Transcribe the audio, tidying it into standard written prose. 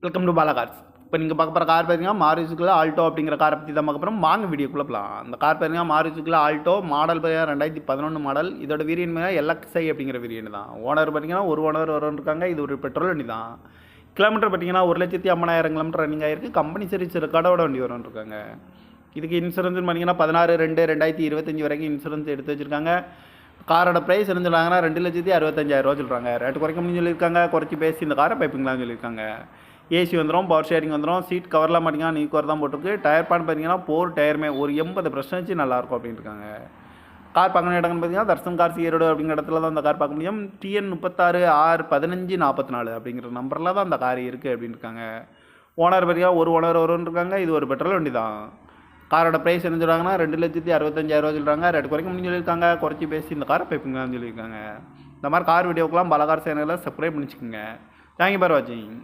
Welcome to Bala cars. இப்போ நீங்கள் பார்க்க போகிற கார் பார்த்தீங்கன்னா மாருதிக்குள்ள ஆல்டோ அப்படிங்கிற காரை பற்றி தான் பார்க்க போகிறோம். வாங்க வீடியோக்குள்ளே போகலாம். அந்த கார் பார்த்தீங்கன்னா மாருதிக்குள்ள ஆல்டோ மாடல் பார்த்தீங்கன்னா 2011 மாடல். இதோட வேரியன்ட் பார்த்தீங்கன்னா எல்எக்ஸ்ஐ அப்படிங்கிற வேரியன்ட் தான். ஓனர் பார்த்தீங்கன்னா ஒரு ஓனர் வரவன் இருக்காங்க. இது ஒரு பெட்ரோல் வண்டி தான். கிலோமீட்டர் பார்த்தீங்கன்னா 1,50,000 கிலோமீட்டர் ரன்னிங் ஆயிருக்கு. கம்பெனி சர்வீஸ் ரெக்கார்டோட வண்டி வரவன் இருக்காங்க. இதுக்கு இன்சூரன்ஸ் பார்த்தீங்கன்னா 16/2/2025 வரைக்கும் இன்சூரன்ஸ் எடுத்து வச்சுருக்காங்க. காரோட ப்ரைஸ் என்ன சொல்கிறாங்கன்னா 2,65,000 சொல்கிறாங்க. ரேட்டு குறைக்க முடியும்னு சொல்லியிருக்காங்க. குறைச்சி பேசி இந்த காரை பைப்பிங்களான்னு சொல்லியிருக்காங்க. ஏசி வந்துடும், பவர் ஷேரிங் வந்துடும், சீட் கவர்லாம் பார்த்தீங்கன்னா நியூ கவர் தான் போட்டிருக்கு. டயர் பான் பார்த்தீங்கன்னா 4 டயருமே ஒரு 80% நல்லாயிருக்கும் அப்படின்னு இருக்காங்க. கார் பார்க்கணும் இடம்னு பார்த்தீங்கன்னா தர்சன் கார்ஸ் ஈரோடு அப்படிங்கிற இடத்துல தான் அந்த கார் பார்க்க முடியும். TN 36R1544 அப்படிங்கிற நம்பரில் தான் அந்த கார் இருக்குது அப்படின்னு இருக்காங்க. ஓனர் பார்த்தீங்கன்னா ஒரு ஓனர் வரும்னு இருக்காங்க. இது ஒரு பெட்ரோல் வண்டி தான். காரோட ப்ரைஸ் என்ன சொல்கிறாங்கன்னா 2,65,000 சொல்கிறாங்க. ரேட்டு குறைக்க முடியும்னு சொல்லியிருக்காங்க. குறைச்சி பேசி இந்த காரை பைப்பிங்களான்னு சொல்லியிருக்காங்க. இந்த மாதிரி கார் வீடியோக்கெலாம் பல கார் சேனலில் சப்ஸ்கிரைப் பண்ணிச்சுக்கோங்க. தேங்க்யூ ஃபார் வாட்சிங்.